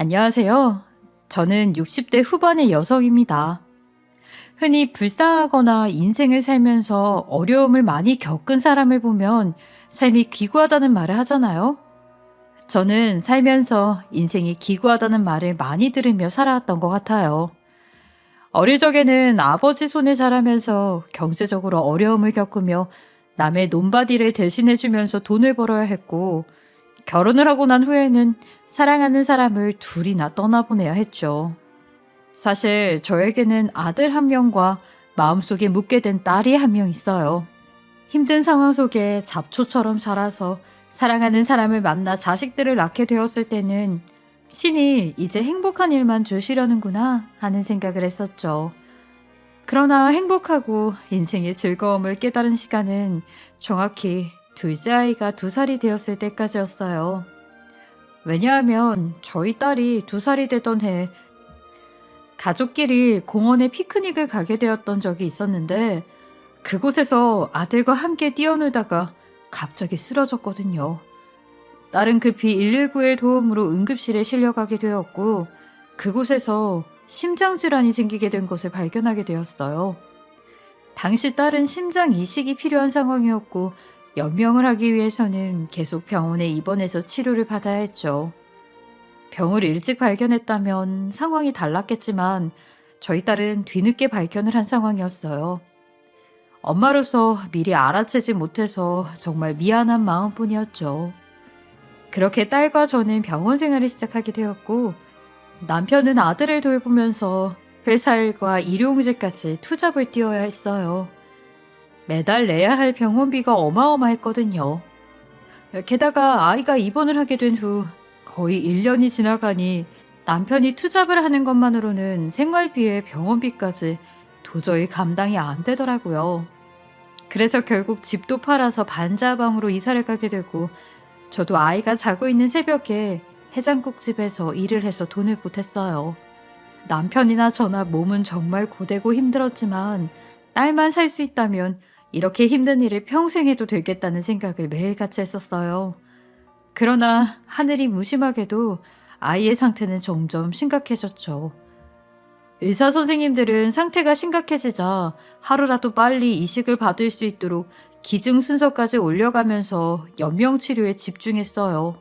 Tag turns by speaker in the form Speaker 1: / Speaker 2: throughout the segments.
Speaker 1: 안녕하세요. 저는 60대 후반의 여성입니다. 흔히 불쌍하거나 인생을 살면서 어려움을 많이 겪은 사람을 보면 삶이 기구하다는 말을 하잖아요. 저는 살면서 인생이 기구하다는 말을 많이 들으며 살아왔던 것 같아요. 어릴 적에는 아버지 손에 자라면서 경제적으로 어려움을 겪으며 남의 논바디를 대신해주면서 돈을 벌어야 했고, 결혼을 하고 난 후에는 사랑하는 사람을 둘이나 떠나보내야 했죠. 사실 저에게는 아들 한 명과 마음속에 묻게 된 딸이 한 명 있어요. 힘든 상황 속에 잡초처럼 자라서 사랑하는 사람을 만나 자식들을 낳게 되었을 때는 신이 이제 행복한 일만 주시려는구나 하는 생각을 했었죠. 그러나 행복하고 인생의 즐거움을 깨달은 시간은 정확히 둘째 아이가 2살이 되었을 때까지였어요. 왜냐하면 저희 딸이 2살이 되던 해 가족끼리 공원에 피크닉을 가게 되었던 적이 있었는데, 그곳에서 아들과 함께 뛰어놀다가 갑자기 쓰러졌거든요. 딸은 급히 119의 도움으로 응급실에 실려가게 되었고, 그곳에서 심장질환이 생기게 된 것을 발견하게 되었어요. 당시 딸은 심장 이식이 필요한 상황이었고, 연명을 하기 위해서는 계속 병원에 입원해서 치료를 받아야 했죠. 병을 일찍 발견했다면 상황이 달랐겠지만 저희 딸은 뒤늦게 발견을 한 상황이었어요. 엄마로서 미리 알아채지 못해서 정말 미안한 마음뿐이었죠. 그렇게 딸과 저는 병원 생활을 시작하게 되었고, 남편은 아들을 돌보면서 회사 일과 일용직까지 투잡을 뛰어야 했어요. 매달 내야 할 병원비가 어마어마했거든요. 게다가 아이가 입원을 하게 된 후 거의 1년이 지나가니 남편이 투잡을 하는 것만으로는 생활비에 병원비까지 도저히 감당이 안 되더라고요. 그래서 결국 집도 팔아서 반자방으로 이사를 가게 되고, 저도 아이가 자고 있는 새벽에 해장국집에서 일을 해서 돈을 보탰어요. 남편이나 저나 몸은 정말 고되고 힘들었지만 딸만 살 수 있다면 이렇게 힘든 일을 평생 해도 되겠다는 생각을 매일같이 했었어요. 그러나 하늘이 무심하게도 아이의 상태는 점점 심각해졌죠. 의사 선생님들은 상태가 심각해지자 하루라도 빨리 이식을 받을 수 있도록 기증 순서까지 올려가면서 연명 치료에 집중했어요.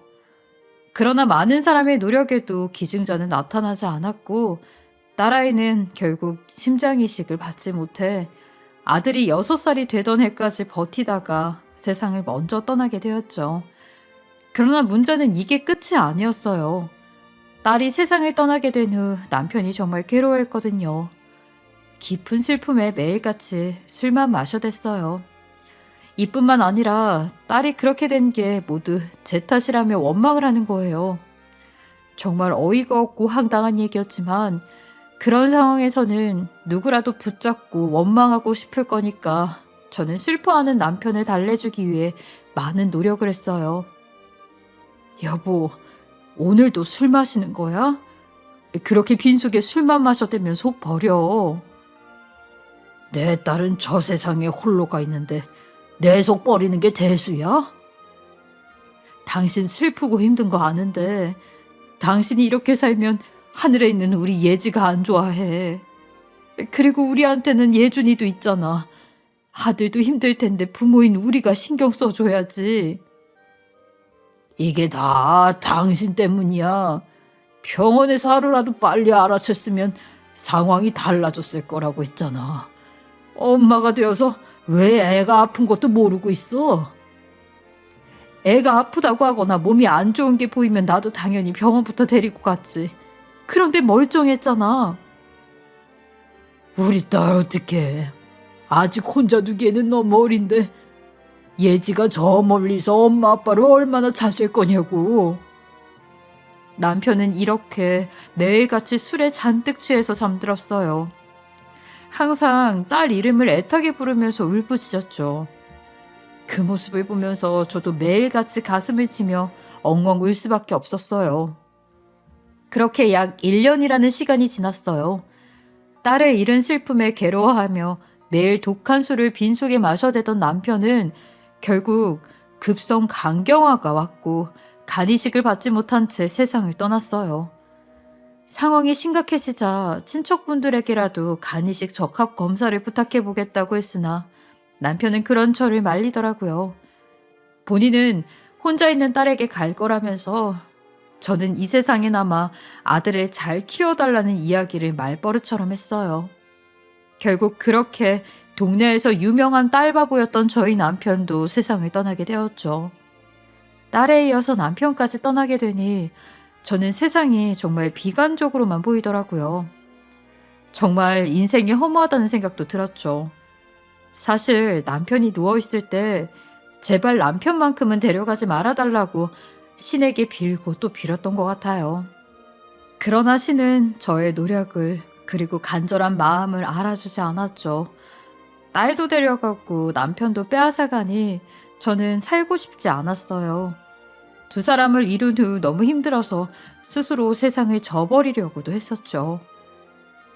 Speaker 1: 그러나 많은 사람의 노력에도 기증자는 나타나지 않았고, 딸아이는 결국 심장 이식을 받지 못해 아들이 6살이 되던 해까지 버티다가 세상을 먼저 떠나게 되었죠. 그러나 문제는 이게 끝이 아니었어요. 딸이 세상을 떠나게 된 후 남편이 정말 괴로워했거든요. 깊은 슬픔에 매일같이 술만 마셔댔어요. 이뿐만 아니라 딸이 그렇게 된 게 모두 제 탓이라며 원망을 하는 거예요. 정말 어이가 없고 황당한 얘기였지만 그런 상황에서는 누구라도 붙잡고 원망하고 싶을 거니까 저는 슬퍼하는 남편을 달래주기 위해 많은 노력을 했어요. 여보, 오늘도 술 마시는 거야? 그렇게 빈속에 술만 마셔대면 속 버려. 내 딸은 저 세상에 홀로가 있는데 내 속 버리는 게 재수야? 당신 슬프고 힘든 거 아는데 당신이 이렇게 살면 하늘에 있는 우리 예지가 안 좋아해. 그리고 우리한테는 예준이도 있잖아. 아들도 힘들 텐데 부모인 우리가 신경 써줘야지. 이게 다 당신 때문이야. 병원에서 하루라도 빨리 알아챘으면 상황이 달라졌을 거라고 했잖아. 엄마가 되어서 왜 애가 아픈 것도 모르고 있어? 애가 아프다고 하거나 몸이 안 좋은 게 보이면 나도 당연히 병원부터 데리고 갔지. 그런데 멀쩡했잖아. 우리 딸 어떡해. 아직 혼자 두기에는 너무 어린데 예지가 저 멀리서 엄마 아빠를 얼마나 찾을 거냐고. 남편은 이렇게 매일같이 술에 잔뜩 취해서 잠들었어요. 항상 딸 이름을 애타게 부르면서 울부짖었죠. 그 모습을 보면서 저도 매일같이 가슴을 치며 엉엉 울 수밖에 없었어요. 그렇게 약 1년이라는 시간이 지났어요. 딸을 잃은 슬픔에 괴로워하며 매일 독한 술을 빈속에 마셔대던 남편은 결국 급성 간경화가 왔고 간이식을 받지 못한 채 세상을 떠났어요. 상황이 심각해지자 친척분들에게라도 간이식 적합 검사를 부탁해 보겠다고 했으나 남편은 그런 저를 말리더라고요. 본인은 혼자 있는 딸에게 갈 거라면서 저는 이 세상에 남아 아들을 잘 키워달라는 이야기를 말버릇처럼 했어요. 결국 그렇게 동네에서 유명한 딸바보였던 저희 남편도 세상을 떠나게 되었죠. 딸에 이어서 남편까지 떠나게 되니 저는 세상이 정말 비관적으로만 보이더라고요. 정말 인생이 허무하다는 생각도 들었죠. 사실 남편이 누워있을 때 제발 남편만큼은 데려가지 말아달라고 신에게 빌고 또 빌었던 것 같아요. 그러나 신은 저의 노력을 그리고 간절한 마음을 알아주지 않았죠. 딸도 데려가고 남편도 빼앗아가니 저는 살고 싶지 않았어요. 두 사람을 이룬 후 너무 힘들어서 스스로 세상을 져버리려고도 했었죠.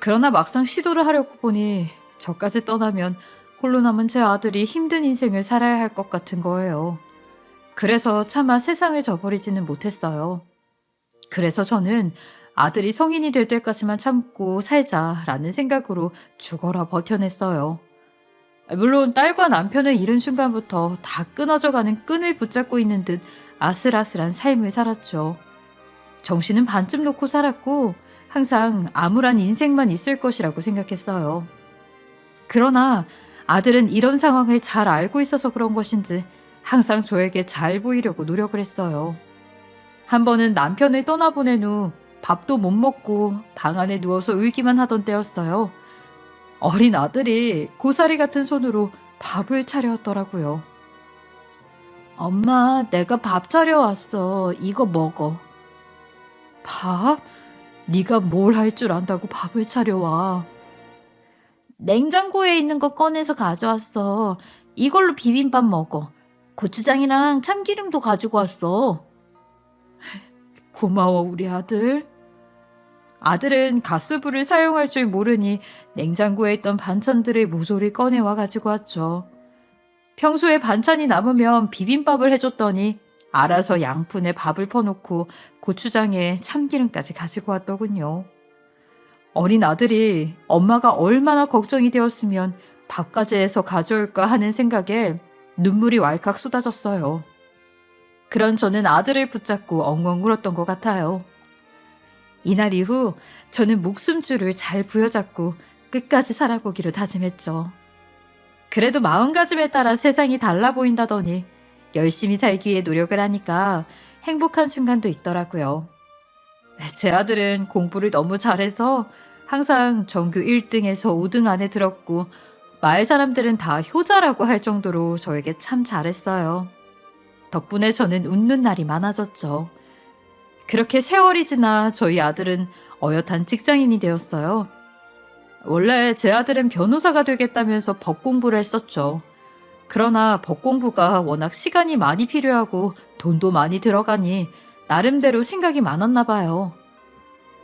Speaker 1: 그러나 막상 시도를 하려고 보니 저까지 떠나면 홀로 남은 제 아들이 힘든 인생을 살아야 할 것 같은 거예요. 그래서 차마 세상을 져버리지는 못했어요. 그래서 저는 아들이 성인이 될 때까지만 참고 살자라는 생각으로 죽어라 버텨냈어요. 물론 딸과 남편을 잃은 순간부터 다 끊어져가는 끈을 붙잡고 있는 듯 아슬아슬한 삶을 살았죠. 정신은 반쯤 놓고 살았고 항상 암울한 인생만 있을 것이라고 생각했어요. 그러나 아들은 이런 상황을 잘 알고 있어서 그런 것인지 항상 저에게 잘 보이려고 노력을 했어요. 한 번은 남편을 떠나보낸 후 밥도 못 먹고 방 안에 누워서 울기만 하던 때였어요. 어린 아들이 고사리 같은 손으로 밥을 차려왔더라고요. 엄마, 내가 밥 차려왔어. 이거 먹어. 밥? 네가 뭘 할 줄 안다고 밥을 차려와. 냉장고에 있는 거 꺼내서 가져왔어. 이걸로 비빔밥 먹어. 고추장이랑 참기름도 가지고 왔어. 고마워, 우리 아들. 아들은 가스불을 사용할 줄 모르니 냉장고에 있던 반찬들을 모조리 꺼내와 가지고 왔죠. 평소에 반찬이 남으면 비빔밥을 해줬더니 알아서 양푼에 밥을 퍼놓고 고추장에 참기름까지 가지고 왔더군요. 어린 아들이 엄마가 얼마나 걱정이 되었으면 밥까지 해서 가져올까 하는 생각에 눈물이 왈칵 쏟아졌어요. 그런 저는 아들을 붙잡고 엉엉 울었던 것 같아요. 이날 이후 저는 목숨줄을 잘 부여잡고 끝까지 살아보기로 다짐했죠. 그래도 마음가짐에 따라 세상이 달라 보인다더니 열심히 살기 위해 노력을 하니까 행복한 순간도 있더라고요. 제 아들은 공부를 너무 잘해서 항상 전교 1등에서 5등 안에 들었고 마을 사람들은 다 효자라고 할 정도로 저에게 참 잘했어요. 덕분에 저는 웃는 날이 많아졌죠. 그렇게 세월이 지나 저희 아들은 어엿한 직장인이 되었어요. 원래 제 아들은 변호사가 되겠다면서 법 공부를 했었죠. 그러나 법 공부가 워낙 시간이 많이 필요하고 돈도 많이 들어가니 나름대로 생각이 많았나 봐요.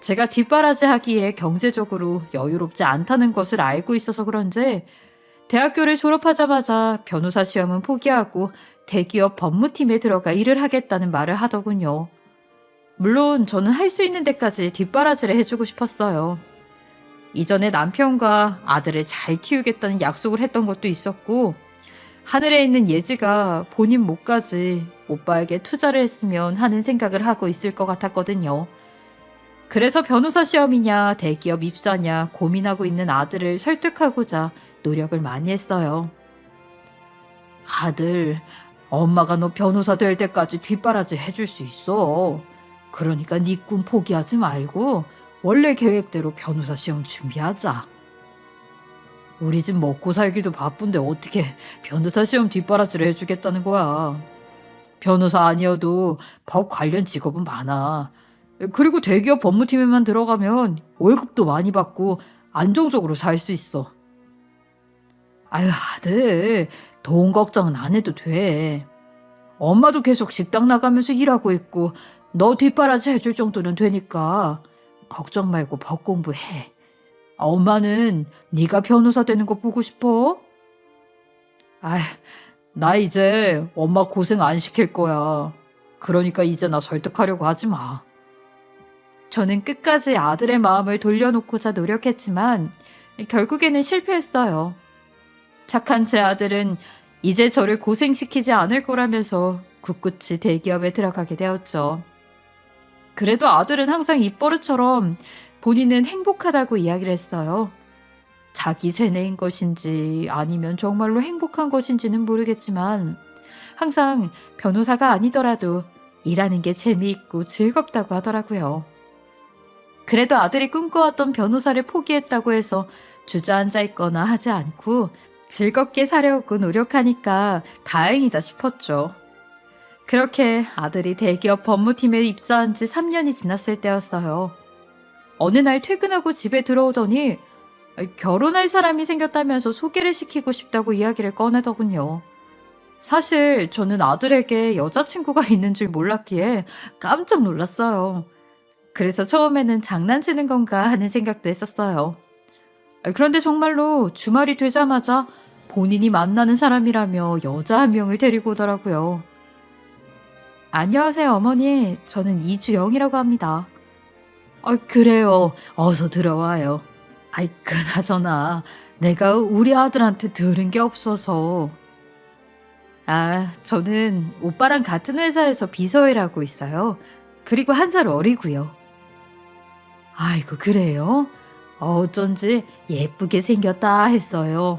Speaker 1: 제가 뒷바라지 하기에 경제적으로 여유롭지 않다는 것을 알고 있어서 그런지 대학교를 졸업하자마자 변호사 시험은 포기하고 대기업 법무팀에 들어가 일을 하겠다는 말을 하더군요. 물론 저는 할 수 있는 데까지 뒷바라지를 해주고 싶었어요. 이전에 남편과 아들을 잘 키우겠다는 약속을 했던 것도 있었고 하늘에 있는 예지가 본인 몫까지 오빠에게 투자를 했으면 하는 생각을 하고 있을 것 같았거든요. 그래서 변호사 시험이냐 대기업 입사냐 고민하고 있는 아들을 설득하고자 노력을 많이 했어요. 아들, 엄마가 너 변호사 될 때까지 뒷바라지 해줄 수 있어. 그러니까 네 꿈 포기하지 말고 원래 계획대로 변호사 시험 준비하자. 우리 집 먹고 살기도 바쁜데 어떻게 변호사 시험 뒷바라지를 해주겠다는 거야. 변호사 아니어도 법 관련 직업은 많아. 그리고 대기업 법무팀에만 들어가면 월급도 많이 받고 안정적으로 살 수 있어. 아유, 아들, 돈 걱정은 안 해도 돼. 엄마도 계속 식당 나가면서 일하고 있고 너 뒷바라지 해줄 정도는 되니까 걱정 말고 법 공부해. 엄마는 네가 변호사 되는 거 보고 싶어? 아휴, 나 이제 엄마 고생 안 시킬 거야. 그러니까 이제 나 설득하려고 하지 마. 저는 끝까지 아들의 마음을 돌려놓고자 노력했지만 결국에는 실패했어요. 착한 제 아들은 이제 저를 고생시키지 않을 거라면서 굳굳이 대기업에 들어가게 되었죠. 그래도 아들은 항상 입버릇처럼 본인은 행복하다고 이야기를 했어요. 자기 죄내인 것인지 아니면 정말로 행복한 것인지는 모르겠지만 항상 변호사가 아니더라도 일하는 게 재미있고 즐겁다고 하더라고요. 그래도 아들이 꿈꿔왔던 변호사를 포기했다고 해서 주저앉아 있거나 하지 않고 즐겁게 살려고 노력하니까 다행이다 싶었죠. 그렇게 아들이 대기업 법무팀에 입사한 지 3년이 지났을 때였어요. 어느 날 퇴근하고 집에 들어오더니 결혼할 사람이 생겼다면서 소개를 시키고 싶다고 이야기를 꺼내더군요. 사실 저는 아들에게 여자친구가 있는 줄 몰랐기에 깜짝 놀랐어요. 그래서 처음에는 장난치는 건가 하는 생각도 했었어요. 그런데 정말로 주말이 되자마자 본인이 만나는 사람이라며 여자 한 명을 데리고 오더라고요. 안녕하세요, 어머니. 저는 이주영이라고 합니다. 그래요. 어서 들어와요. 그나저나 내가 우리 아들한테 들은 게 없어서. 저는 오빠랑 같은 회사에서 비서일하고 있어요. 그리고 1살 어리고요. 아이고, 그래요? 어쩐지 예쁘게 생겼다 했어요.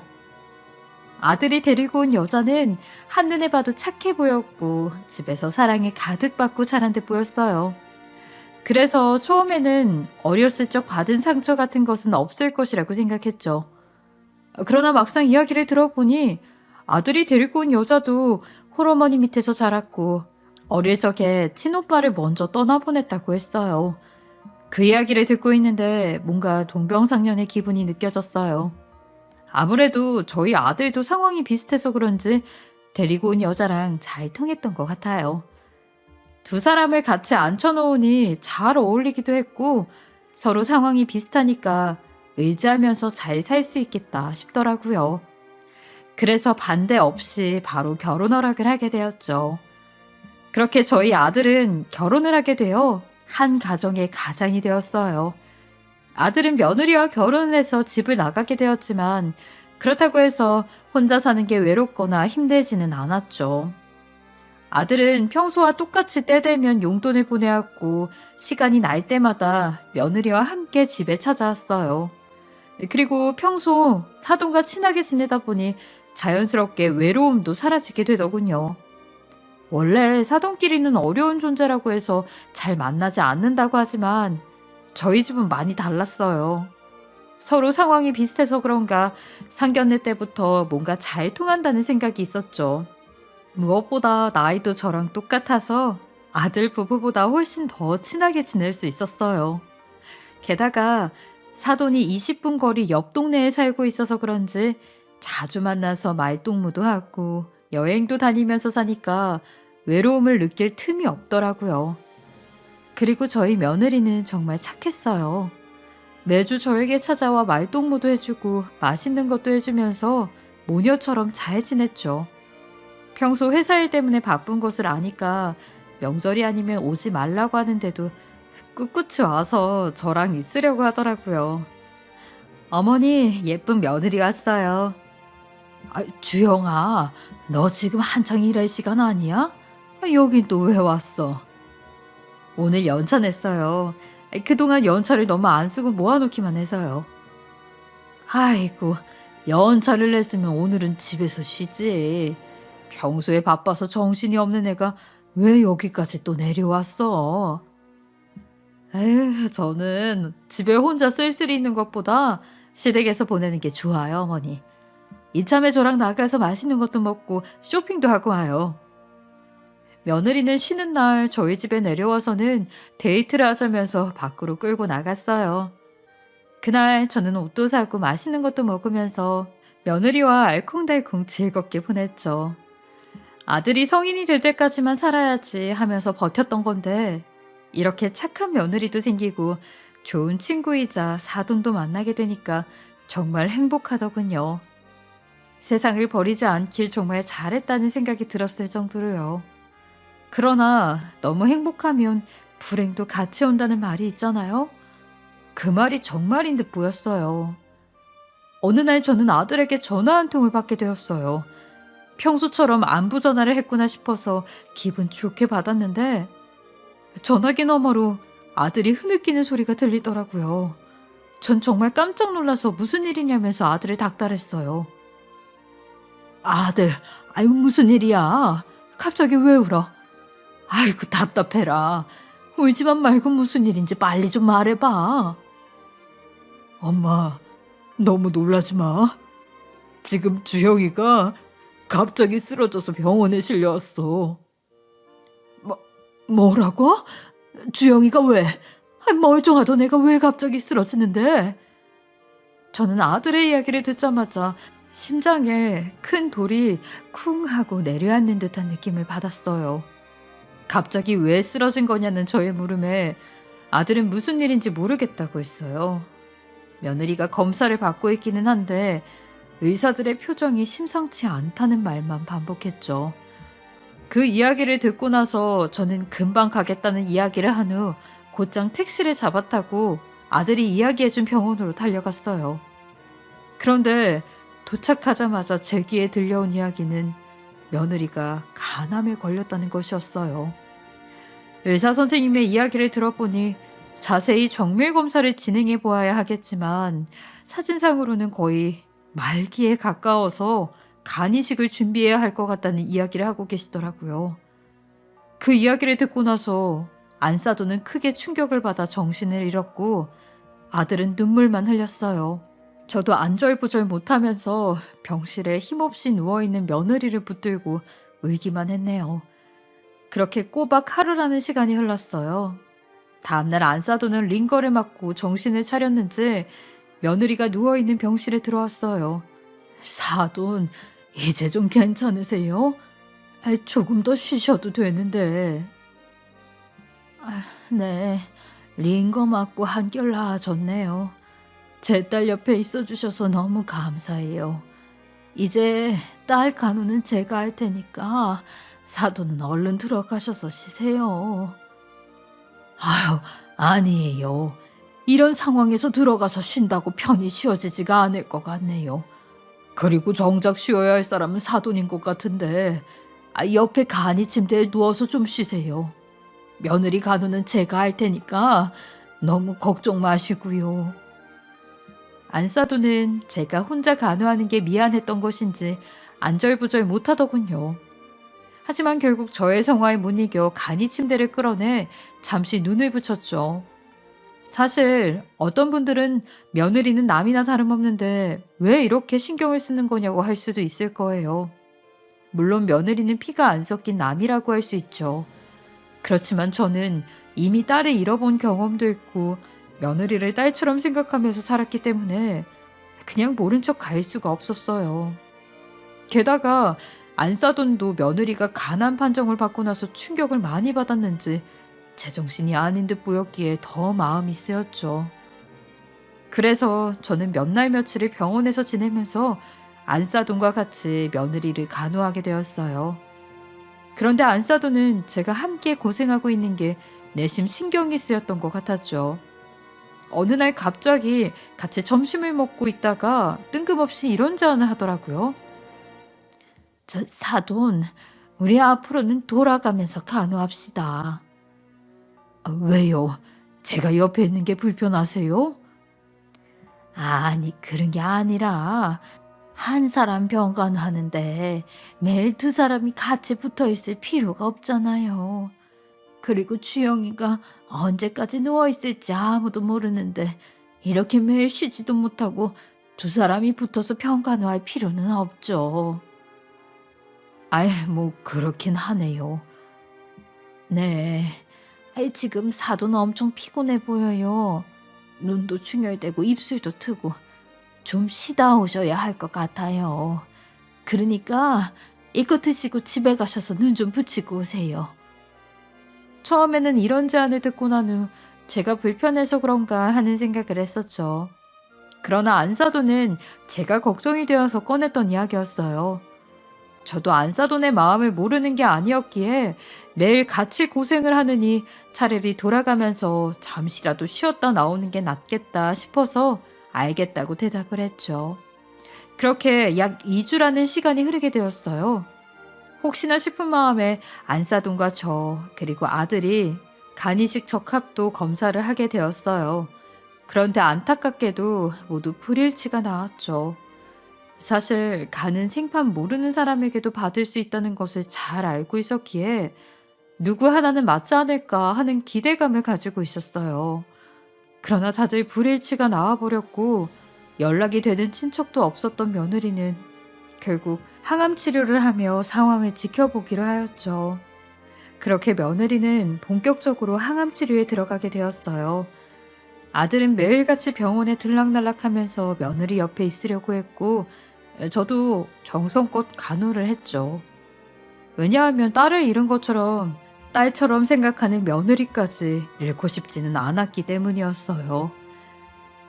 Speaker 1: 아들이 데리고 온 여자는 한눈에 봐도 착해 보였고 집에서 사랑에 가득 받고 자란 듯 보였어요. 그래서 처음에는 어렸을 적 받은 상처 같은 것은 없을 것이라고 생각했죠. 그러나 막상 이야기를 들어보니 아들이 데리고 온 여자도 홀어머니 밑에서 자랐고 어릴 적에 친오빠를 먼저 떠나보냈다고 했어요. 그 이야기를 듣고 있는데 뭔가 동병상련의 기분이 느껴졌어요. 아무래도 저희 아들도 상황이 비슷해서 그런지 데리고 온 여자랑 잘 통했던 것 같아요. 두 사람을 같이 앉혀놓으니 잘 어울리기도 했고 서로 상황이 비슷하니까 의지하면서 잘 살 수 있겠다 싶더라고요. 그래서 반대 없이 바로 결혼 허락을 하게 되었죠. 그렇게 저희 아들은 결혼을 하게 되어 한 가정의 가장이 되었어요. 아들은 며느리와 결혼을 해서 집을 나가게 되었지만 그렇다고 해서 혼자 사는 게 외롭거나 힘들지는 않았죠. 아들은 평소와 똑같이 때 되면 용돈을 보내왔고 시간이 날 때마다 며느리와 함께 집에 찾아왔어요. 그리고 평소 사돈과 친하게 지내다 보니 자연스럽게 외로움도 사라지게 되더군요. 원래 사돈끼리는 어려운 존재라고 해서 잘 만나지 않는다고 하지만 저희 집은 많이 달랐어요. 서로 상황이 비슷해서 그런가 상견례 때부터 뭔가 잘 통한다는 생각이 있었죠. 무엇보다 나이도 저랑 똑같아서 아들 부부보다 훨씬 더 친하게 지낼 수 있었어요. 게다가 사돈이 20분 거리 옆 동네에 살고 있어서 그런지 자주 만나서 말동무도 하고 여행도 다니면서 사니까 외로움을 느낄 틈이 없더라고요. 그리고 저희 며느리는 정말 착했어요. 매주 저에게 찾아와 말동무도 해주고 맛있는 것도 해주면서 모녀처럼 잘 지냈죠. 평소 회사 일 때문에 바쁜 것을 아니까 명절이 아니면 오지 말라고 하는데도 꿋꿋이 와서 저랑 있으려고 하더라고요. 어머니, 예쁜 며느리 왔어요. 주영아, 너 지금 한창 일할 시간 아니야? 여긴 또 왜 왔어? 오늘 연차 냈어요. 그동안 연차를 너무 안 쓰고 모아놓기만 해서요. 아이고, 연차를 냈으면 오늘은 집에서 쉬지. 평소에 바빠서 정신이 없는 애가 왜 여기까지 또 내려왔어? 에휴, 저는 집에 혼자 쓸쓸히 있는 것보다 시댁에서 보내는 게 좋아요, 어머니. 이참에 저랑 나가서 맛있는 것도 먹고 쇼핑도 하고 와요. 며느리는 쉬는 날 저희 집에 내려와서는 데이트를 하자면서 밖으로 끌고 나갔어요. 그날 저는 옷도 사고 맛있는 것도 먹으면서 며느리와 알콩달콩 즐겁게 보냈죠. 아들이 성인이 될 때까지만 살아야지 하면서 버텼던 건데 이렇게 착한 며느리도 생기고 좋은 친구이자 사돈도 만나게 되니까 정말 행복하더군요. 세상을 버리지 않길 정말 잘했다는 생각이 들었을 정도로요. 그러나 너무 행복하면 불행도 같이 온다는 말이 있잖아요. 그 말이 정말인 듯 보였어요. 어느 날 저는 아들에게 전화 한 통을 받게 되었어요. 평소처럼 안부 전화를 했구나 싶어서 기분 좋게 받았는데 전화기 너머로 아들이 흐느끼는 소리가 들리더라고요. 전 정말 깜짝 놀라서 무슨 일이냐면서 아들을 닥달했어요. 아들, 아유 무슨 일이야? 갑자기 왜 울어? 아이고 답답해라. 울지만 말고 무슨 일인지 빨리 좀 말해봐. 엄마, 너무 놀라지 마. 지금 주영이가 갑자기 쓰러져서 병원에 실려왔어. 뭐라고? 주영이가 왜? 멀쩡하던 애가 왜 갑자기 쓰러지는데? 저는 아들의 이야기를 듣자마자 심장에 큰 돌이 쿵 하고 내려앉는 듯한 느낌을 받았어요. 갑자기 왜 쓰러진 거냐는 저의 물음에 아들은 무슨 일인지 모르겠다고 했어요. 며느리가 검사를 받고 있기는 한데 의사들의 표정이 심상치 않다는 말만 반복했죠. 그 이야기를 듣고 나서 저는 금방 가겠다는 이야기를 한 후 곧장 택시를 잡아타고 아들이 이야기해준 병원으로 달려갔어요. 그런데 도착하자마자 제 귀에 들려온 이야기는 며느리가 간암에 걸렸다는 것이었어요. 의사 선생님의 이야기를 들어보니 자세히 정밀 검사를 진행해 보아야 하겠지만 사진상으로는 거의 말기에 가까워서 간 이식을 준비해야 할 것 같다는 이야기를 하고 계시더라고요. 그 이야기를 듣고 나서 안사도는 크게 충격을 받아 정신을 잃었고 아들은 눈물만 흘렸어요. 저도 안절부절 못하면서 병실에 힘없이 누워있는 며느리를 붙들고 울기만 했네요. 그렇게 꼬박 하루라는 시간이 흘렀어요. 다음날 안사도는 링거를 맞고 정신을 차렸는지 며느리가 누워있는 병실에 들어왔어요. 사돈, 이제 좀 괜찮으세요? 조금 더 쉬셔도 되는데. 네, 링거 맞고 한결 나아졌네요. 제 딸 옆에 있어주셔서 너무 감사해요. 이제 딸 간호는 제가 할 테니까 사돈은 얼른 들어가셔서 쉬세요. 아유, 아니에요. 이런 상황에서 들어가서 쉰다고 편히 쉬어지지가 않을 것 같네요. 그리고 정작 쉬어야 할 사람은 사돈인 것 같은데 옆에 간이 침대에 누워서 좀 쉬세요. 며느리 간호는 제가 할 테니까 너무 걱정 마시고요. 안사도는 제가 혼자 간호하는 게 미안했던 것인지 안절부절 못하더군요. 하지만 결국 저의 성화에 못 이겨 간이 침대를 끌어내 잠시 눈을 붙였죠. 사실 어떤 분들은 며느리는 남이나 다름없는데 왜 이렇게 신경을 쓰는 거냐고 할 수도 있을 거예요. 물론 며느리는 피가 안 섞인 남이라고 할 수 있죠. 그렇지만 저는 이미 딸을 잃어본 경험도 있고 며느리를 딸처럼 생각하면서 살았기 때문에 그냥 모른 척 갈 수가 없었어요. 게다가 안사돈도 며느리가 간암 판정을 받고 나서 충격을 많이 받았는지 제정신이 아닌 듯 보였기에 더 마음이 쓰였죠. 그래서 저는 몇 날 며칠을 병원에서 지내면서 안사돈과 같이 며느리를 간호하게 되었어요. 그런데 안사돈은 제가 함께 고생하고 있는 게 내심 신경이 쓰였던 것 같았죠. 어느 날 갑자기 같이 점심을 먹고 있다가 뜬금없이 이런 제안을 하더라고요. 저 사돈, 우리 앞으로는 돌아가면서 간호합시다. 왜요? 제가 옆에 있는 게 불편하세요? 아니, 그런 게 아니라 한 사람 병간호하는데 매일 두 사람이 같이 붙어 있을 필요가 없잖아요. 그리고 주영이가 언제까지 누워 있을지 아무도 모르는데 이렇게 매일 쉬지도 못하고 두 사람이 붙어서 병간호할 필요는 없죠. 뭐 그렇긴 하네요. 네. 지금 사돈 엄청 피곤해 보여요. 눈도 충혈되고 입술도 트고 좀 쉬다 오셔야 할 것 같아요. 그러니까 이거 드시고 집에 가셔서 눈 좀 붙이고 오세요. 처음에는 이런 제안을 듣고 난 후 제가 불편해서 그런가 하는 생각을 했었죠. 그러나 안사도는 제가 걱정이 되어서 꺼냈던 이야기였어요. 저도 안사돈의 마음을 모르는 게 아니었기에 매일 같이 고생을 하느니 차라리 돌아가면서 잠시라도 쉬었다 나오는 게 낫겠다 싶어서 알겠다고 대답을 했죠. 그렇게 약 2주라는 시간이 흐르게 되었어요. 혹시나 싶은 마음에 안사돈과 저 그리고 아들이 간이식 적합도 검사를 하게 되었어요. 그런데 안타깝게도 모두 불일치가 나왔죠. 사실 간은 생판 모르는 사람에게도 받을 수 있다는 것을 잘 알고 있었기에 누구 하나는 맞지 않을까 하는 기대감을 가지고 있었어요. 그러나 다들 불일치가 나와버렸고 연락이 되는 친척도 없었던 며느리는 결국 항암 치료를 하며 상황을 지켜보기로 하였죠. 그렇게 며느리는 본격적으로 항암 치료에 들어가게 되었어요. 아들은 매일같이 병원에 들락날락하면서 며느리 옆에 있으려고 했고 저도 정성껏 간호를 했죠. 왜냐하면 딸을 잃은 것처럼 딸처럼 생각하는 며느리까지 잃고 싶지는 않았기 때문이었어요.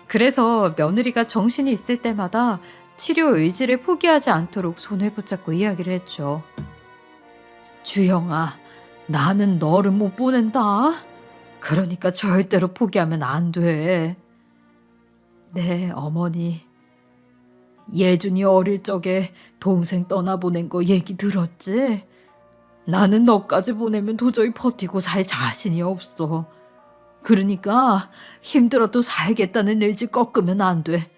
Speaker 1: 그래서 며느리가 정신이 있을 때마다 치료 의지를 포기하지 않도록 손을 붙잡고 이야기를 했죠. 주영아, 나는 너를 못 보낸다. 그러니까 절대로 포기하면 안 돼. 네, 어머니. 예준이 어릴 적에 동생 떠나보낸 거 얘기 들었지? 나는 너까지 보내면 도저히 버티고 살 자신이 없어. 그러니까 힘들어도 살겠다는 의지 꺾으면 안 돼.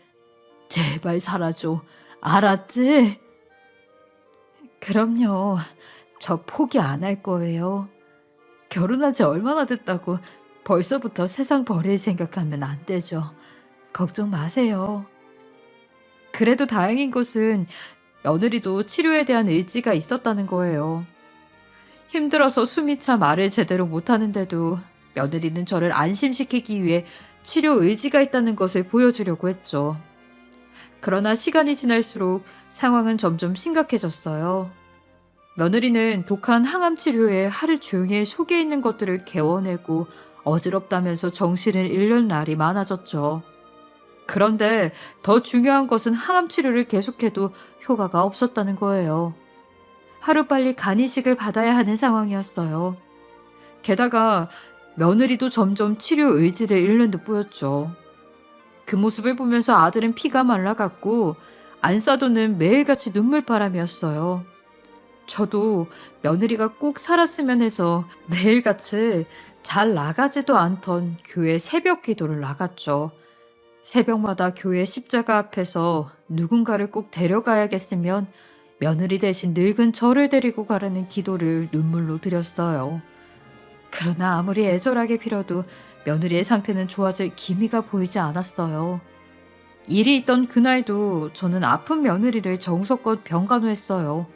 Speaker 1: 제발 살아줘. 알았지? 그럼요. 저 포기 안 할 거예요. 결혼한 지 얼마나 됐다고 벌써부터 세상 버릴 생각하면 안 되죠. 걱정 마세요. 그래도 다행인 것은 며느리도 치료에 대한 의지가 있었다는 거예요. 힘들어서 숨이 차 말을 제대로 못하는데도 며느리는 저를 안심시키기 위해 치료 의지가 있다는 것을 보여주려고 했죠. 그러나 시간이 지날수록 상황은 점점 심각해졌어요. 며느리는 독한 항암 치료에 하루 종일 속에 있는 것들을 개워내고 어지럽다면서 정신을 잃는 날이 많아졌죠. 그런데 더 중요한 것은 항암 치료를 계속해도 효과가 없었다는 거예요. 하루빨리 간이식을 받아야 하는 상황이었어요. 게다가 며느리도 점점 치료 의지를 잃는 듯 보였죠. 그 모습을 보면서 아들은 피가 말라갔고 안사돈은 매일같이 눈물바람이었어요. 저도 며느리가 꼭 살았으면 해서 매일같이 잘 나가지도 않던 교회 새벽 기도를 나갔죠. 새벽마다 교회 십자가 앞에서 누군가를 꼭 데려가야겠으면 며느리 대신 늙은 저를 데리고 가라는 기도를 눈물로 드렸어요. 그러나 아무리 애절하게 빌어도 며느리의 상태는 좋아질 기미가 보이지 않았어요. 일이 있던 그날도 저는 아픈 며느리를 정성껏 병간호했어요.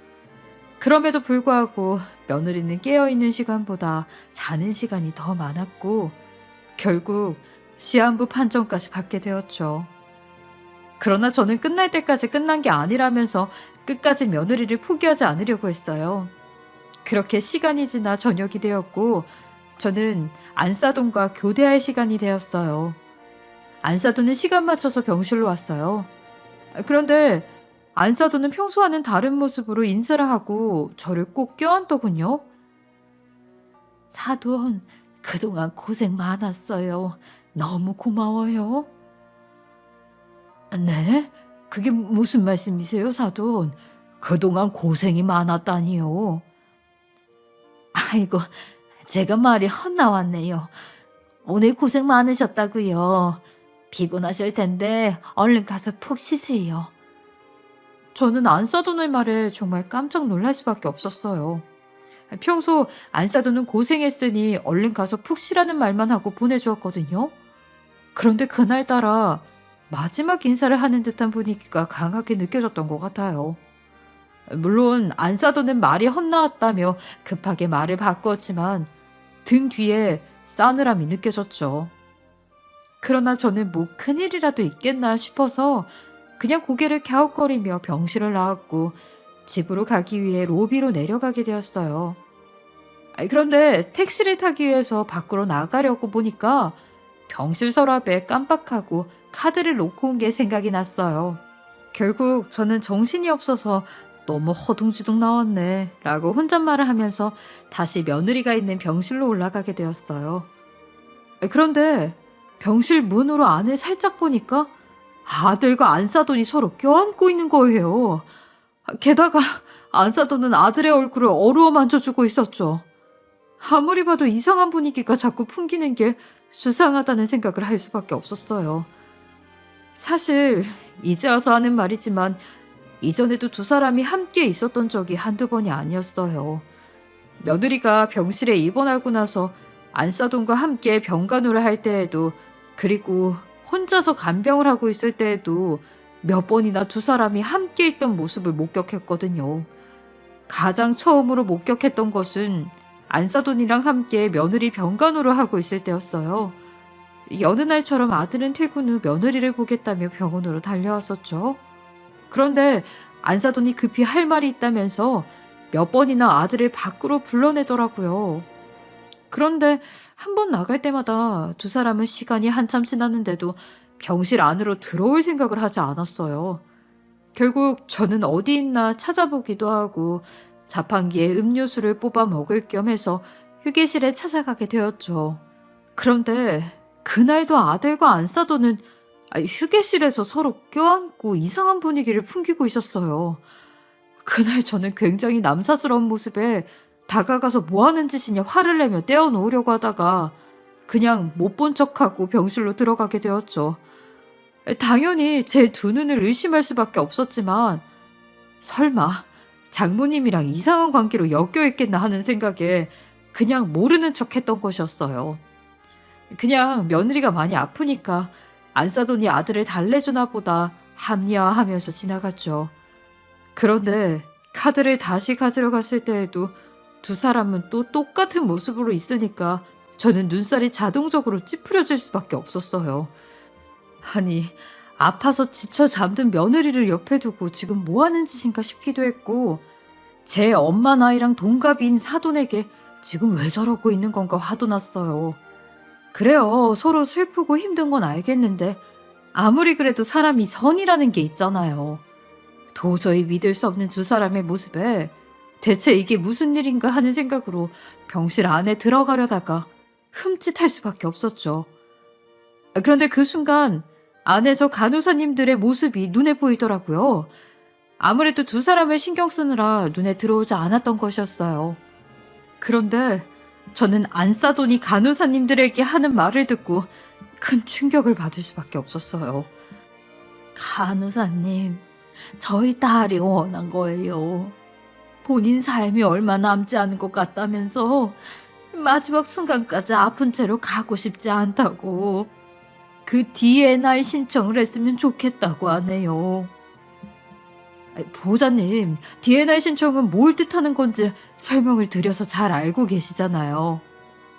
Speaker 1: 그럼에도 불구하고 며느리는 깨어있는 시간보다 자는 시간이 더 많았고 결국 시한부 판정까지 받게 되었죠. 그러나 저는 끝날 때까지 끝난 게 아니라면서 끝까지 며느리를 포기하지 않으려고 했어요. 그렇게 시간이 지나 저녁이 되었고 저는 안사돈과 교대할 시간이 되었어요. 안사돈은 시간 맞춰서 병실로 왔어요. 그런데 안사돈은 평소와는 다른 모습으로 인사를 하고 저를 꼭 껴안더군요. 사돈, 그동안 고생 많았어요. 너무 고마워요. 네? 그게 무슨 말씀이세요, 사돈? 그동안 고생이 많았다니요. 아이고, 제가 말이 헛나왔네요. 오늘 고생 많으셨다고요. 피곤하실 텐데 얼른 가서 푹 쉬세요. 저는 안사돈의 말에 정말 깜짝 놀랄 수밖에 없었어요. 평소 안사돈은 고생했으니 얼른 가서 푹 쉬라는 말만 하고 보내주었거든요. 그런데 그날따라 마지막 인사를 하는 듯한 분위기가 강하게 느껴졌던 것 같아요. 물론 안사돈은 말이 헛나왔다며 급하게 말을 바꿨지만 등 뒤에 싸늘함이 느껴졌죠. 그러나 저는 뭐 큰일이라도 있겠나 싶어서 그냥 고개를 갸웃거리며 병실을 나왔고 집으로 가기 위해 로비로 내려가게 되었어요. 그런데 택시를 타기 위해서 밖으로 나가려고 보니까 병실 서랍에 깜빡하고 카드를 놓고 온 게 생각이 났어요. 결국 저는 정신이 없어서 너무 허둥지둥 나왔네 라고 혼잣말을 하면서 다시 며느리가 있는 병실로 올라가게 되었어요. 그런데 병실 문으로 안을 살짝 보니까 아들과 안사돈이 서로 껴안고 있는 거예요. 게다가 안사돈은 아들의 얼굴을 어루어 만져주고 있었죠. 아무리 봐도 이상한 분위기가 자꾸 풍기는 게 수상하다는 생각을 할 수밖에 없었어요. 사실 이제 와서 하는 말이지만 이전에도 두 사람이 함께 있었던 적이 한두 번이 아니었어요. 며느리가 병실에 입원하고 나서 안사돈과 함께 병간호를 할 때에도, 그리고 혼자서 간병을 하고 있을 때에도 몇 번이나 두 사람이 함께 있던 모습을 목격했거든요. 가장 처음으로 목격했던 것은 안사돈이랑 함께 며느리 병간호를 하고 있을 때였어요. 여느 날처럼 아들은 퇴근 후 며느리를 보겠다며 병원으로 달려왔었죠. 그런데 안사돈이 급히 할 말이 있다면서 몇 번이나 아들을 밖으로 불러내더라고요. 그런데 한 번 나갈 때마다 두 사람은 시간이 한참 지났는데도 병실 안으로 들어올 생각을 하지 않았어요. 결국 저는 어디 있나 찾아보기도 하고 자판기에 음료수를 뽑아 먹을 겸 해서 휴게실에 찾아가게 되었죠. 그런데 그날도 아들과 안사돈은 휴게실에서 서로 껴안고 이상한 분위기를 풍기고 있었어요. 그날 저는 굉장히 남사스러운 모습에 다가가서 뭐 하는 짓이냐 화를 내며 떼어놓으려고 하다가 그냥 못 본 척하고 병실로 들어가게 되었죠. 당연히 제 두 눈을 의심할 수밖에 없었지만 설마 장모님이랑 이상한 관계로 엮여있겠나 하는 생각에 그냥 모르는 척했던 것이었어요. 그냥 며느리가 많이 아프니까 안사돈이 아들을 달래주나 보다 합리화하면서 지나갔죠. 그런데 카드를 다시 가지러 갔을 때에도 두 사람은 또 똑같은 모습으로 있으니까 저는 눈살이 자동적으로 찌푸려질 수밖에 없었어요. 아니, 아파서 지쳐 잠든 며느리를 옆에 두고 지금 뭐 하는 짓인가 싶기도 했고, 제 엄마 나이랑 동갑인 사돈에게 지금 왜 저러고 있는 건가 화도 났어요. 그래요, 서로 슬프고 힘든 건 알겠는데 아무리 그래도 사람이 선이라는 게 있잖아요. 도저히 믿을 수 없는 두 사람의 모습에 대체 이게 무슨 일인가 하는 생각으로 병실 안에 들어가려다가 흠칫할 수밖에 없었죠. 그런데 그 순간 안에서 간호사님들의 모습이 눈에 보이더라고요. 아무래도 두 사람을 신경 쓰느라 눈에 들어오지 않았던 것이었어요. 그런데 저는 안사돈이 간호사님들에게 하는 말을 듣고 큰 충격을 받을 수밖에 없었어요. 간호사님, 저희 딸이 원한 거예요. 본인 삶이 얼마 남지 않은 것 같다면서 마지막 순간까지 아픈 채로 가고 싶지 않다고, 그 DNR 신청을 했으면 좋겠다고 하네요. 보호자님, DNR 신청은 뭘 뜻하는 건지 설명을 드려서 잘 알고 계시잖아요.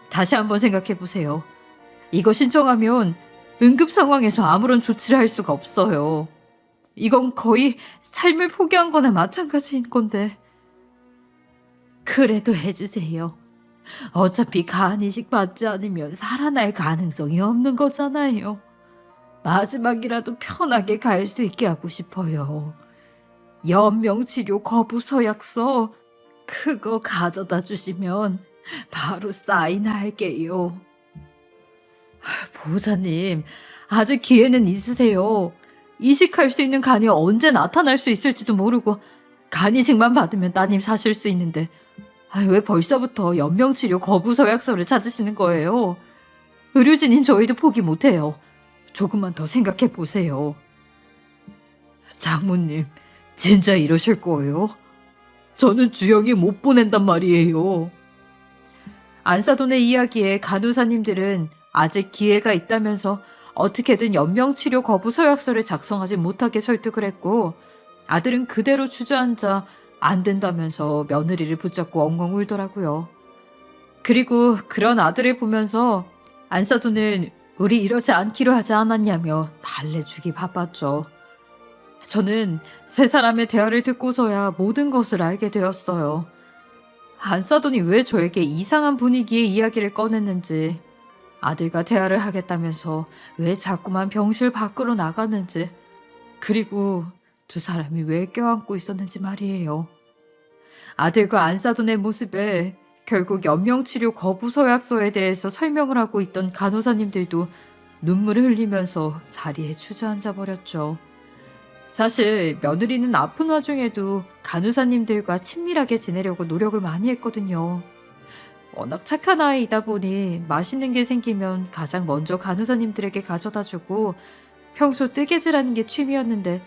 Speaker 1: 다시 한번 생각해 보세요. 이거 신청하면 응급 상황에서 아무런 조치를 할 수가 없어요. 이건 거의 삶을 포기한 거나 마찬가지인 건데. 그래도 해주세요. 어차피 간이식 받지 않으면 살아날 가능성이 없는 거잖아요. 마지막이라도 편하게 갈 수 있게 하고 싶어요. 연명치료 거부 서약서 그거 가져다 주시면 바로 사인할게요. 보호자님, 아직 기회는 있으세요. 이식할 수 있는 간이 언제 나타날 수 있을지도 모르고 간이식만 받으면 따님 사실 수 있는데 왜 벌써부터 연명치료 거부 서약서를 찾으시는 거예요? 의료진인 저희도 포기 못해요. 조금만 더 생각해 보세요. 장모님, 진짜 이러실 거예요? 저는 주영이 못 보낸단 말이에요. 안사돈의 이야기에 간호사님들은 아직 기회가 있다면서 어떻게든 연명치료 거부 서약서를 작성하지 못하게 설득을 했고, 아들은 그대로 주저앉아 안 된다면서 며느리를 붙잡고 엉엉 울더라고요. 그리고 그런 아들을 보면서 안사돈은 우리 이러지 않기로 하지 않았냐며 달래주기 바빴죠. 저는 세 사람의 대화를 듣고서야 모든 것을 알게 되었어요. 안사돈이 왜 저에게 이상한 분위기의 이야기를 꺼냈는지, 아들과 대화를 하겠다면서 왜 자꾸만 병실 밖으로 나갔는지, 그리고 두 사람이 왜 껴안고 있었는지 말이에요. 아들과 안사돈의 모습에 결국 연명치료 거부 서약서에 대해서 설명을 하고 있던 간호사님들도 눈물을 흘리면서 자리에 주저앉아 버렸죠. 사실 며느리는 아픈 와중에도 간호사님들과 친밀하게 지내려고 노력을 많이 했거든요. 워낙 착한 아이이다 보니 맛있는 게 생기면 가장 먼저 간호사님들에게 가져다 주고 평소 뜨개질하는 게 취미였는데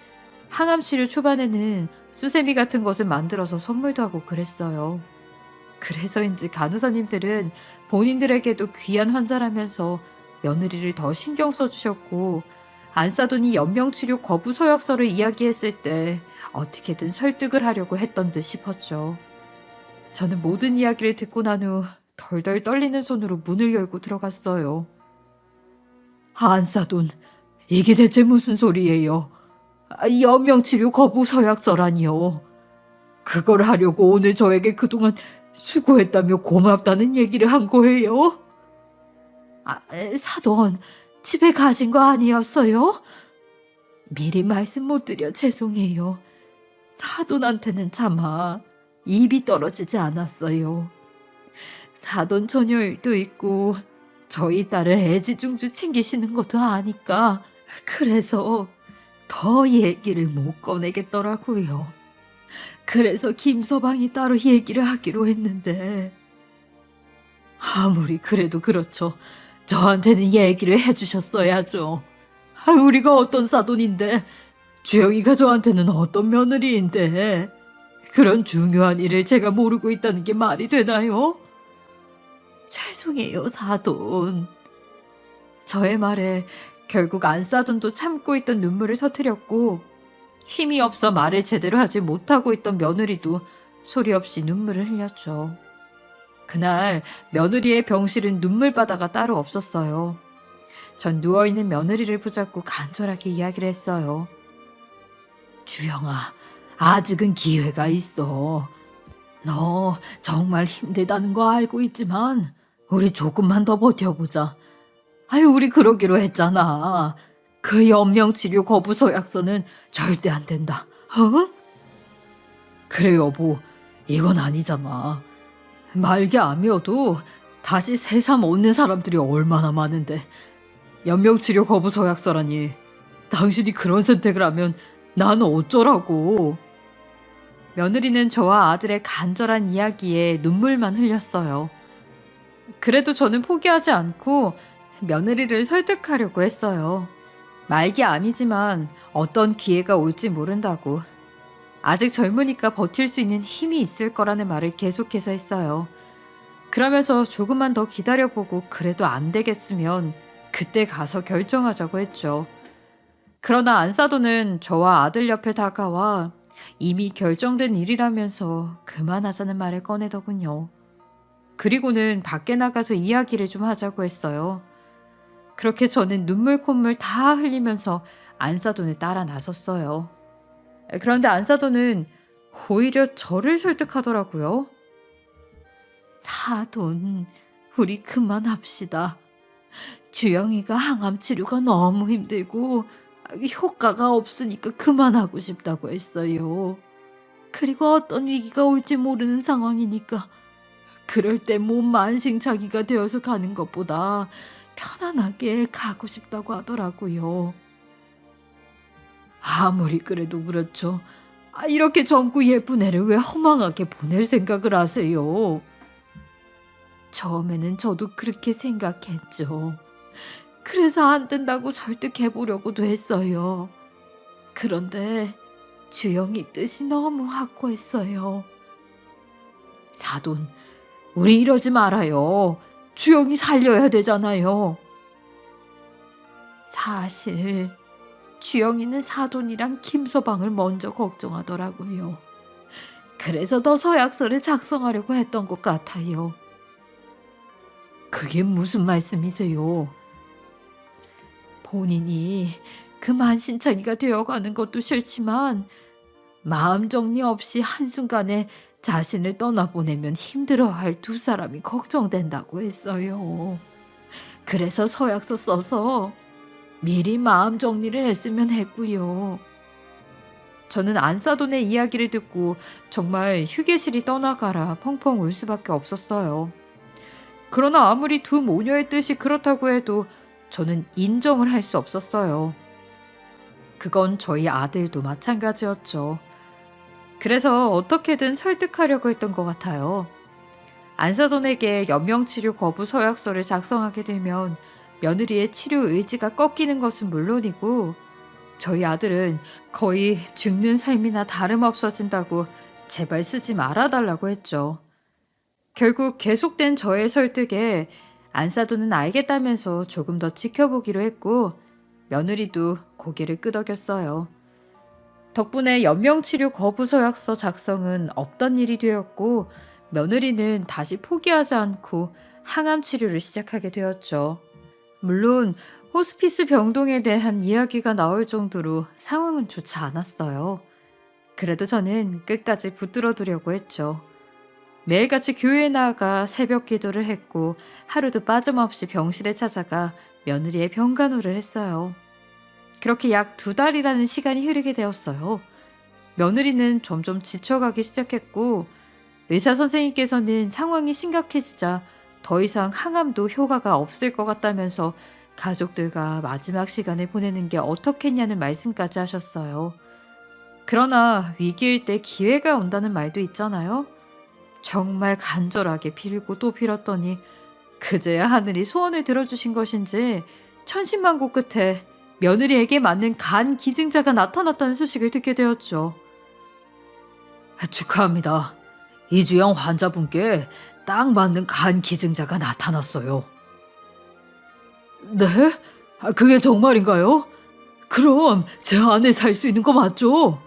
Speaker 1: 항암 치료 초반에는 수세미 같은 것을 만들어서 선물도 하고 그랬어요. 그래서인지 간호사님들은 본인들에게도 귀한 환자라면서 며느리를 더 신경 써주셨고 안사돈이 연명치료 거부 서약서를 이야기했을 때 어떻게든 설득을 하려고 했던 듯 싶었죠. 저는 모든 이야기를 듣고 난 후 덜덜 떨리는 손으로 문을 열고 들어갔어요. 안사돈, 이게 대체 무슨 소리예요? 연명치료 거부 서약서라니요. 그걸 하려고 오늘 저에게 그동안 수고했다며 고맙다는 얘기를 한 거예요? 사돈, 집에 가신 거 아니었어요? 미리 말씀 못 드려 죄송해요. 사돈한테는 차마 입이 떨어지지 않았어요. 사돈 처녀일도 있고 저희 딸을 애지중지 챙기시는 것도 아니까 그래서 더 얘기를 못 꺼내겠더라고요. 그래서 김서방이 따로 얘기를 하기로 했는데 아무리 그래도 그렇죠. 저한테는 얘기를 해주셨어야죠. 우리가 어떤 사돈인데 주영이가 저한테는 어떤 며느리인데 그런 중요한 일을 제가 모르고 있다는 게 말이 되나요? 죄송해요, 사돈. 저의 말에 결국 안사돈도 참고 있던 눈물을 터뜨렸고 힘이 없어 말을 제대로 하지 못하고 있던 며느리도 소리 없이 눈물을 흘렸죠. 그날 며느리의 병실은 눈물바다가 따로 없었어요. 전 누워있는 며느리를 붙잡고 간절하게 이야기를 했어요. 주영아, 아직은 기회가 있어. 너 정말 힘들다는 거 알고 있지만 우리 조금만 더 버텨보자. 우리 그러기로 했잖아. 그 연명치료 거부 서약서는 절대 안 된다. 그래 여보, 이건 아니잖아. 말기 암이어도 다시 새삼 얻는 사람들이 얼마나 많은데 연명치료 거부 서약서라니. 당신이 그런 선택을 하면 나는 어쩌라고. 며느리는 저와 아들의 간절한 이야기에 눈물만 흘렸어요. 그래도 저는 포기하지 않고 며느리를 설득하려고 했어요. 말기 암이지만 어떤 기회가 올지 모른다고. 아직 젊으니까 버틸 수 있는 힘이 있을 거라는 말을 계속해서 했어요. 그러면서 조금만 더 기다려보고 그래도 안 되겠으면 그때 가서 결정하자고 했죠. 그러나 안사돈은 저와 아들 옆에 다가와 이미 결정된 일이라면서 그만하자는 말을 꺼내더군요. 그리고는 밖에 나가서 이야기를 좀 하자고 했어요. 그렇게 저는 눈물 콧물 다 흘리면서 안사돈을 따라 나섰어요. 그런데 안사돈은 오히려 저를 설득하더라고요. 사돈, 우리 그만합시다. 주영이가 항암 치료가 너무 힘들고 효과가 없으니까 그만하고 싶다고 했어요. 그리고 어떤 위기가 올지 모르는 상황이니까 그럴 때 몸 만신창이가 되어서 가는 것보다 편안하게 가고 싶다고 하더라고요. 아무리 그래도 그렇죠. 이렇게 젊고 예쁜 애를 왜 허망하게 보낼 생각을 하세요? 처음에는 저도 그렇게 생각했죠. 그래서 안 된다고 설득해보려고도 했어요. 그런데 주영이 뜻이 너무 확고했어요. 사돈, 우리 이러지 말아요. 주영이 살려야 되잖아요. 사실 주영이는 사돈이랑 김서방을 먼저 걱정하더라고요. 그래서 더 서약서를 작성하려고 했던 것 같아요. 그게 무슨 말씀이세요? 본인이 그 만신창이가 되어가는 것도 싫지만 마음 정리 없이 한순간에 자신을 떠나보내면 힘들어할 두 사람이 걱정된다고 했어요. 그래서 서약서 써서 미리 마음 정리를 했으면 했고요. 저는 안사돈의 이야기를 듣고 정말 휴게실이 떠나가라 펑펑 울 수밖에 없었어요. 그러나 아무리 두 모녀의 뜻이 그렇다고 해도 저는 인정을 할 수 없었어요. 그건 저희 아들도 마찬가지였죠. 그래서 어떻게든 설득하려고 했던 것 같아요. 안사돈에게 연명치료 거부 서약서를 작성하게 되면 며느리의 치료 의지가 꺾이는 것은 물론이고 저희 아들은 거의 죽는 삶이나 다름없어진다고 제발 쓰지 말아달라고 했죠. 결국 계속된 저의 설득에 안사돈은 알겠다면서 조금 더 지켜보기로 했고 며느리도 고개를 끄덕였어요. 덕분에 연명치료 거부 서약서 작성은 없던 일이 되었고 며느리는 다시 포기하지 않고 항암 치료를 시작하게 되었죠. 물론 호스피스 병동에 대한 이야기가 나올 정도로 상황은 좋지 않았어요. 그래도 저는 끝까지 붙들어 두려고 했죠. 매일같이 교회에 나아가 새벽 기도를 했고 하루도 빠짐없이 병실에 찾아가 며느리의 병간호를 했어요. 그렇게 약 2달이라는 시간이 흐르게 되었어요. 며느리는 점점 지쳐가기 시작했고 의사 선생님께서는 상황이 심각해지자 더 이상 항암도 효과가 없을 것 같다면서 가족들과 마지막 시간을 보내는 게 어떻겠냐는 말씀까지 하셨어요. 그러나 위기일 때 기회가 온다는 말도 있잖아요. 정말 간절하게 빌고 또 빌었더니 그제야 하늘이 소원을 들어주신 것인지 천신만고 끝에 며느리에게 맞는 간 기증자가 나타났다는 소식을 듣게 되었죠. 축하합니다. 이주영 환자분께 딱 맞는 간 기증자가 나타났어요. 네? 그게 정말인가요? 그럼 제 안에 살 수 있는 거 맞죠?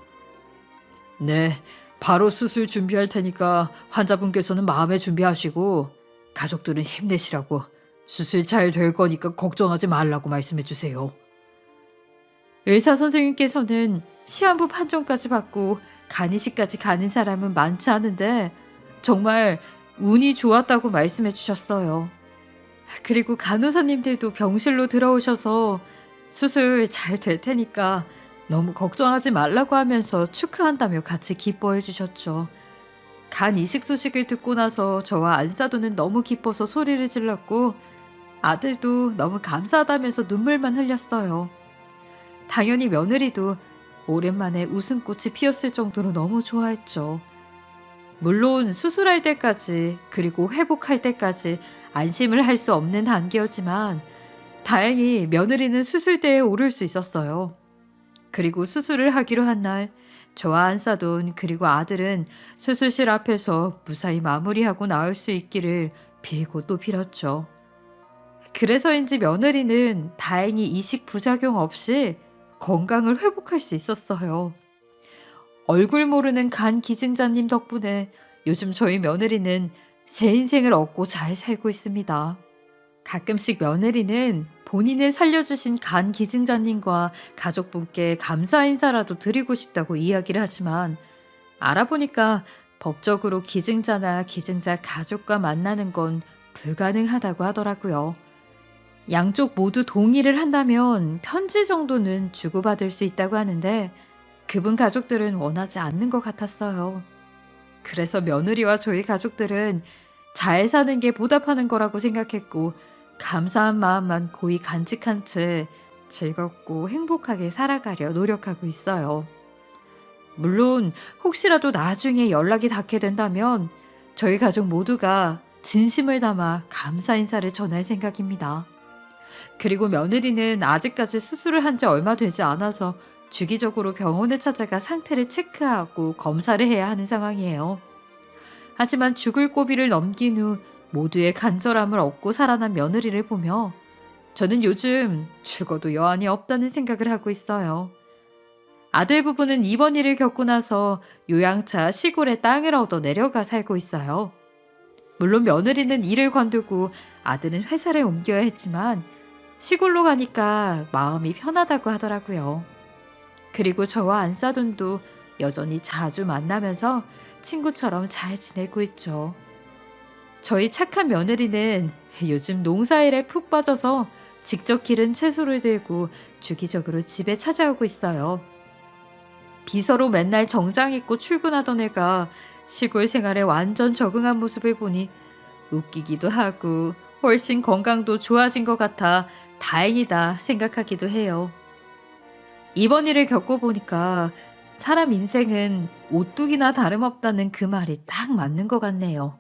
Speaker 1: 네, 바로 수술 준비할 테니까 환자분께서는 마음에 준비하시고 가족들은 힘내시라고 수술 잘 될 거니까 걱정하지 말라고 말씀해 주세요. 의사 선생님께서는 시한부 판정까지 받고 간이식까지 가는 사람은 많지 않은데 정말 운이 좋았다고 말씀해 주셨어요. 그리고 간호사님들도 병실로 들어오셔서 수술 잘 될 테니까 너무 걱정하지 말라고 하면서 축하한다며 같이 기뻐해 주셨죠. 간 이식 소식을 듣고 나서 저와 안사돈은 너무 기뻐서 소리를 질렀고 아들도 너무 감사하다면서 눈물만 흘렸어요. 당연히 며느리도 오랜만에 웃음꽃이 피었을 정도로 너무 좋아했죠. 물론 수술할 때까지 그리고 회복할 때까지 안심을 할 수 없는 단계였지만 다행히 며느리는 수술대에 오를 수 있었어요. 그리고 수술을 하기로 한 날 저와 안사돈 그리고 아들은 수술실 앞에서 무사히 마무리하고 나올 수 있기를 빌고 또 빌었죠. 그래서인지 며느리는 다행히 이식 부작용 없이 건강을 회복할 수 있었어요. 얼굴 모르는 간 기증자님 덕분에 요즘 저희 며느리는 새 인생을 얻고 잘 살고 있습니다. 가끔씩 며느리는 본인을 살려주신 간 기증자님과 가족분께 감사 인사라도 드리고 싶다고 이야기를 하지만 알아보니까 법적으로 기증자나 기증자 가족과 만나는 건 불가능하다고 하더라고요. 양쪽 모두 동의를 한다면 편지 정도는 주고받을 수 있다고 하는데 그분 가족들은 원하지 않는 것 같았어요. 그래서 며느리와 저희 가족들은 잘 사는 게 보답하는 거라고 생각했고 감사한 마음만 고이 간직한 채 즐겁고 행복하게 살아가려 노력하고 있어요. 물론 혹시라도 나중에 연락이 닿게 된다면 저희 가족 모두가 진심을 담아 감사 인사를 전할 생각입니다. 그리고 며느리는 아직까지 수술을 한 지 얼마 되지 않아서 주기적으로 병원에 찾아가 상태를 체크하고 검사를 해야 하는 상황이에요. 하지만 죽을 고비를 넘긴 후 모두의 간절함을 얻고 살아난 며느리를 보며 저는 요즘 죽어도 여한이 없다는 생각을 하고 있어요. 아들 부부는 이번 일을 겪고 나서 요양차 시골에 땅을 얻어 내려가 살고 있어요. 물론 며느리는 일을 관두고 아들은 회사를 옮겨야 했지만 시골로 가니까 마음이 편하다고 하더라고요. 그리고 저와 안사돈도 여전히 자주 만나면서 친구처럼 잘 지내고 있죠. 저희 착한 며느리는 요즘 농사일에 푹 빠져서 직접 기른 채소를 들고 주기적으로 집에 찾아오고 있어요. 비서로 맨날 정장 입고 출근하던 애가 시골 생활에 완전 적응한 모습을 보니 웃기기도 하고 훨씬 건강도 좋아진 것 같아 다행이다 생각하기도 해요. 이번 일을 겪어보니까 사람 인생은 오뚜기나 다름없다는 그 말이 딱 맞는 것 같네요.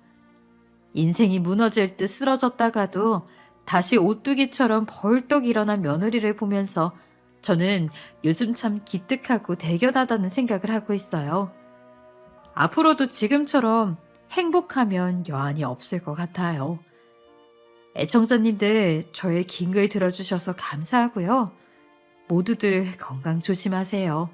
Speaker 1: 인생이 무너질 듯 쓰러졌다가도 다시 오뚜기처럼 벌떡 일어난 며느리를 보면서 저는 요즘 참 기특하고 대견하다는 생각을 하고 있어요. 앞으로도 지금처럼 행복하면 여한이 없을 것 같아요. 애청자님들 저의 긴 글 들어주셔서 감사하고요. 모두들 건강 조심하세요.